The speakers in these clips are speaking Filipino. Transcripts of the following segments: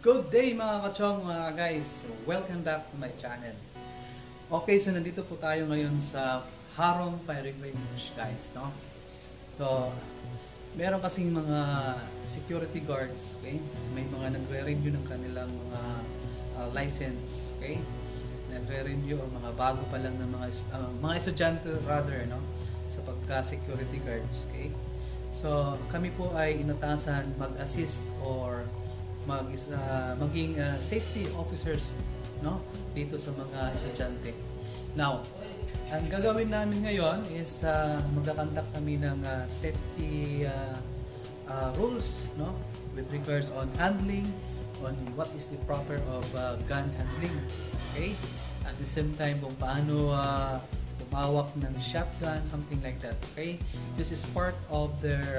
Good day mga kachong, mga guys. Welcome back to my channel. Okay, so nandito po tayo ngayon sa Harom Firing Range, guys, no? So, meron kasing mga security guards, okay? May mga nagre-review ng kanilang mga license, okay? Nagre-review o mga bago pa lang ng mga estudyante rather, no? Sa pagka-security guards, okay? So, kami po ay inatasan mag-assist or maging safety officers, no, dito sa mga estudyante. Now, ang gagawin namin ngayon is magkakandak kami ng safety rules, no, with regards on handling, on what is the proper of gun handling, okay? At the same time kung paano umawak ng shotgun, something like that, okay? This is part of their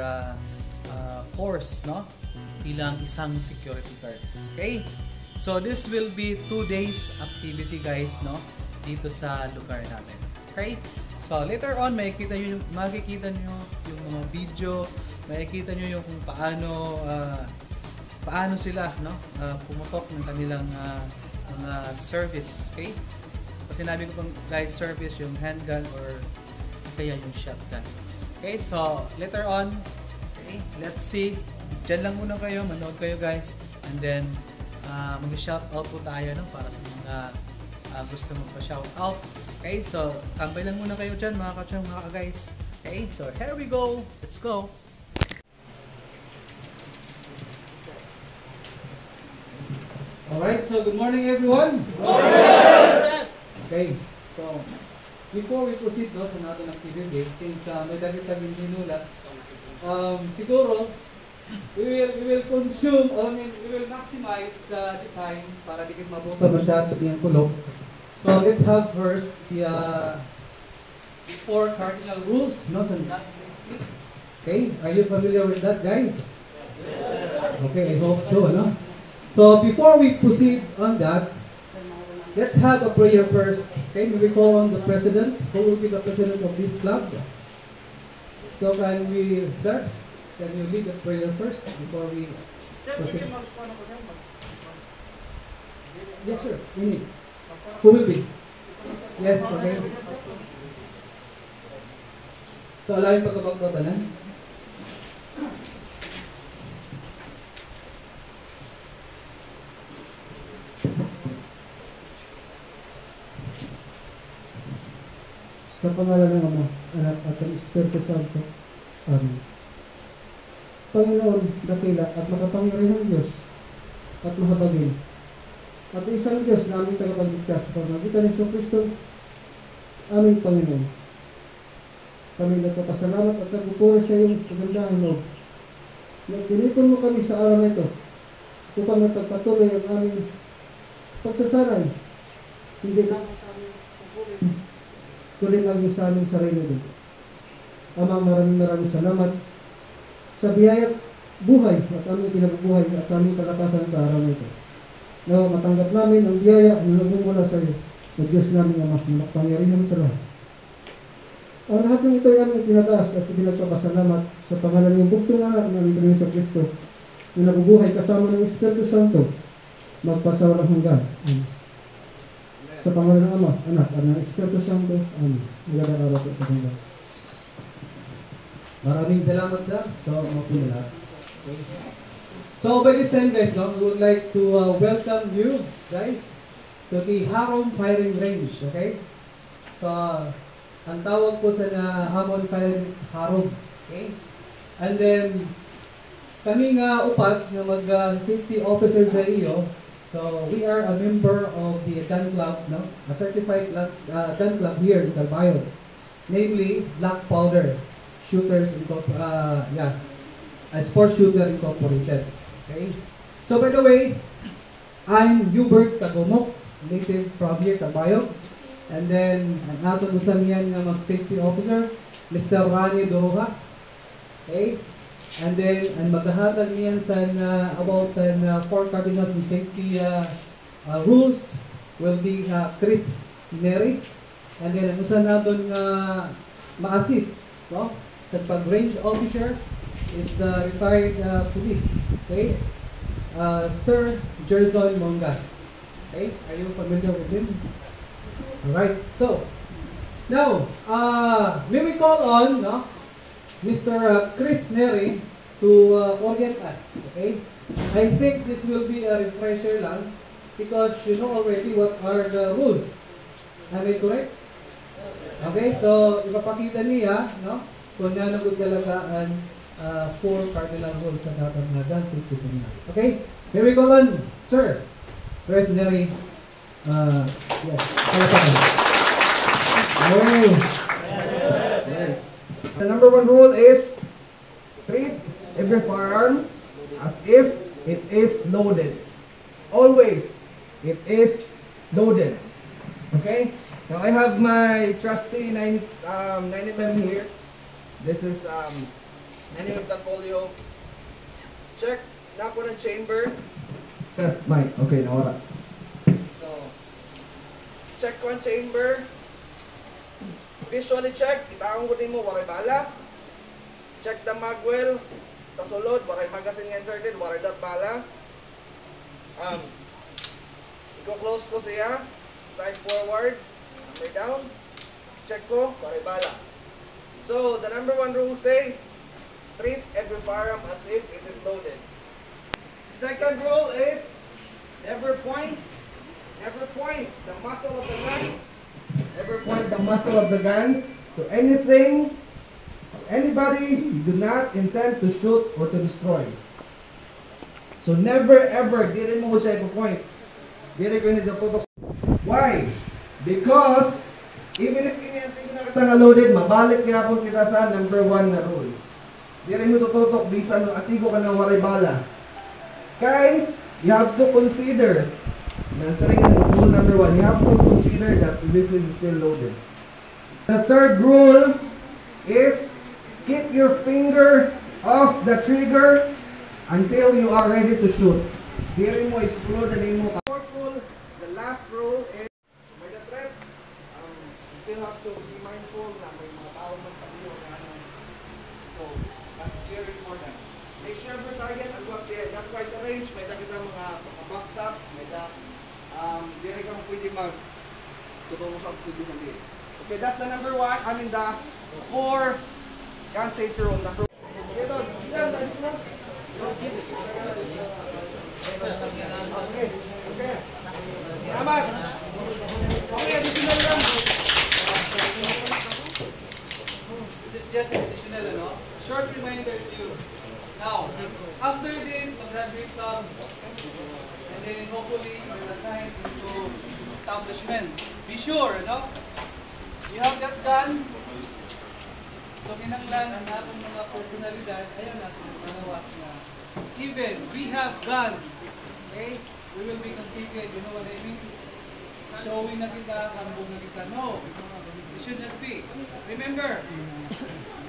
course, no, bilang isang security guards. Okay? So this will be 2 days activity, guys, no, dito sa lugar namin. Okay? So later on makikita niyo yung mga video, makikita niyo yung kung paano sila, no, pumutok ng kanilang mga service. Okay? Kasi sinabi ko pang guys, service yung handgun or kaya yung shotgun. Okay? So later on, okay, let's see. Diyan lang muna kayo, manood kayo, guys, and then mag-shout out po tayo, no, para sa mga gusto magpa-shout out. Okay, so tambay lang muna kayo dyan, mga kachong, mga guys. Okay, so here we go, let's go. Alright, so good morning everyone. Good morning. Okay, so before we proceed, no, sa natin activity, since may dagdag yung sinulat, siguro we will consume, we will maximize the time para di kita mabuta masyado yung kulog. So let's have first the 4 cardinal rules, no, sa gun safety. Okay, are you familiar with that, guys? Okay, I hope so, no? So before we proceed on that, let's have a prayer first. Okay, we will call on the president. Who will be the president of this club? So can we, sir? Can you lead the prayer first before we proceed? Yes, sir. Who will be? Yes, okay. So, alawin pagkabagbabanan. Sa pangalan ng Ama, Anak at ng Espiritu Santo. Amen. Panginoon, dakila at makapangyarihang Diyos at mahabagin at isang Diyos na aming tagapagligtas sa pamamagitan ng Kristo, aming Panginoon. Kami nagpapasalamat at nagpupuri sa iyong kagandahang loob. Nagtinipon mo kami sa araw na ito upang natagpatuloy ang aming pagsasaray. Hindi lamang sa aming pagpupuri, tuloy lang sa aming sarili din. Ama, maraming salamat sa biyayang buhay at aming kinabubuhay at sa aming kalakasan sa araw na ito. Na matanggap namin ang biyaya na nagmumula sa iyo, na Diyos namin Ama, na makapangyarihan sa lahat. Ang lahat ng ito ay aming tinataas at pinagpapasalamat sa pangalan ng buktong anak ng aming sa Kristo, na nabubuhay kasama ng Espiritu Santo, magpasawalang hanggan. Sa pangalan ng Ama, Anak, at ng Espiritu Santo. Amen. Magandang araw po sa hanggan. Maraming salamat sa mga lahat. So by this time, guys, no, we would like to welcome you guys to the Harom Firing Range, okay? So ang tawag po sa Harom Firing is Harom, okay? And then kaming upat na mag-safety officer sa iyo. So we are a member of the gun club, no? A certified gun club here in Calbayog, namely Black Powder Shooters Sports Shooter Incorporated. Okay. So by the way, I'm Hubert Tagumok, native from here, Calbayog. And then ang atong usan yan nga mag-safety officer, Mr. Rani Doroha. Okay. And then ang maghahatag niyan sa about sa 4 cardinals in safety rules will be Chris Neri. And then ang usan naton ma-assist, no, sa pag-range officer is the retired police. Okay? Sir Gerson Mongas. Okay, are you familiar with him? Alright, so now, may we call on Mr. Chris Neri to orient us. Okay, I think this will be a refresher lang because you know already what are the rules. Am I correct? Okay, so ipapakita niya kung nanagod talagaan 4 cardinal rules na dapat na dance safety seminar. Okay, here we go on, Sir Chris Neri. Yes, the number 1 rule is treat every firearm as if it is loaded. Always, it is loaded. Okay? Now I have my trusty 9mm here. This is 9mm portfolio. Check na po ng chamber. Test mic. Okay, nawala. So, check one chamber. Visually check. Itaong ko mo, waray bala. Check the magwell. Sa sulod, waray magazine nga inserted, waray dot bala. Iko-close ko siya. Slide forward. Number down. Check ko, waray bala. So, the number 1 rule says, treat every firearm as if it is loaded. Second rule is, never point the muzzle of the gun. Never point the muzzle of the gun to anything, anybody you do not intend to shoot or to destroy. So never ever, dili mo ko siya ipo-point. Dili ko hindi tutok. Why? Because, even if kiniyantin na kita nga loaded, mabalik kaya po kita sa number 1 na rule. Dili mo tutok, bisan no atigo ka ng waray bala. Kaya, you have to consider, rule number 1, you have to consider that this is still loaded. The third rule is keep your finger off the trigger until you are ready to shoot. Diri mo is-flow na mo. Fourth rule, the last rule is may the threat, you still have to be mindful na may mga tao man sa iyo. So, that's very important. Make sure your target and what's there. That's why sa range, may kita mga backstops, may diri ka pwede tutulong sa obsidian sa liit. Okay, that's the number 1. I mean the 4 gun safety rule. Number 1. Okay. Okay. Salamat. Okay, additional lang. This is just an additional, short reminder to you. Now, after this, mag-graduate ka, and then hopefully you're assigned into establishment. Be sure, you have that gun. So, kinanglan ang atong mga personalidad, ayaw natin panawas na even we have gun, okay? We will be conceited, you know what I mean? Showing na kita, kambong na kita. No, it should not be. Remember,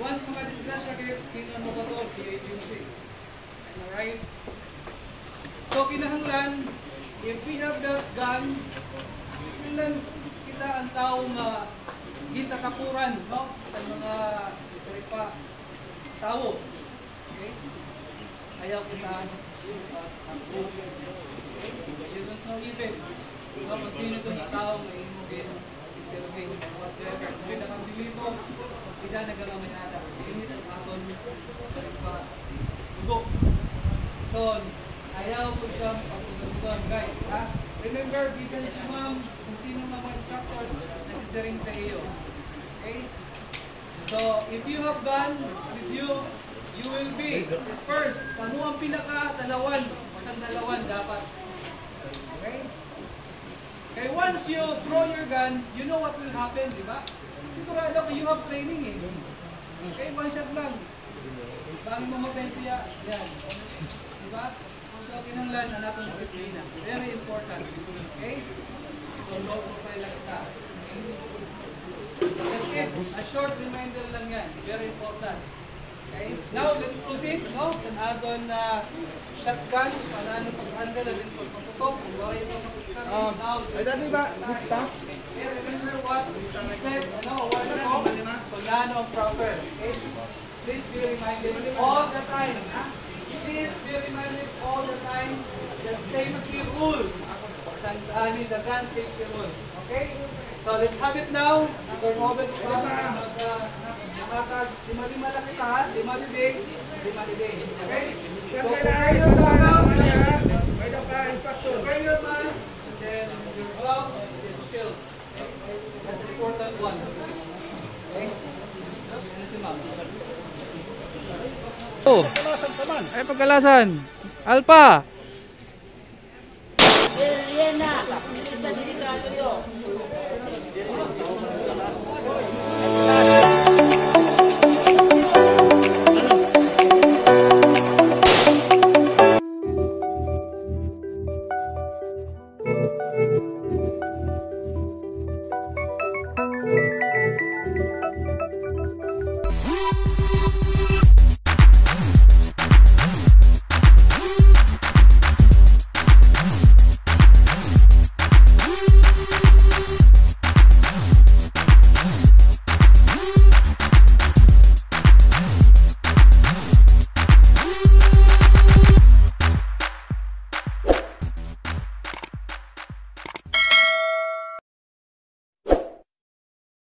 once makadisgrasya kayo, sino mo ba ito? PAGC. Alright? So, kinahanglan, if we have that gun, kailan kita ang taong kita kapuran, sa mga tao. Okay? Ayaw kita ang you don't know even kung sino itong tao na imugin, interrogate, whatever. Kaya nakabilito, kita nagkakamayada. Init ang aton dugo. So, ayaw ko siya pagsusunod, guys. Remember, bisan si ma'am, kung sino mga instructors nagsisaring sa iyo. Okay? So, if you have gun with you, you will be first. Kano ang pinaka-dalawan? Masang dalawan dapat. Okay? Okay, once you throw your gun, you know what will happen, di ba? Sigurado ka, you have training eh. Okay, one shot lang. Bago mo mapen siya, yan. Di ba? So, kinanglan na natin disiplina. Very important. Okay? So, low profile lang ita. That's it. A short reminder lang yan. Very important. Okay? Now, let's proceed. Sa aton shotgun. Paano pag-handle na din pagpaputok. Kung gawin ito mag-start. Now, remember what we said a while ago. Paano ang proper. Okay? Please be reminded all the time. please be reminded all the time the safety rules. The gun safety rule. Okay? So let's have it now. Turn over to lima lang kita, lima day. Okay? So prepare your gloves, prepare your mask, and then your glove, and shield. That's an important one. Okay? Ano si ma'am? Oh, ay pagkalasan. Alpha!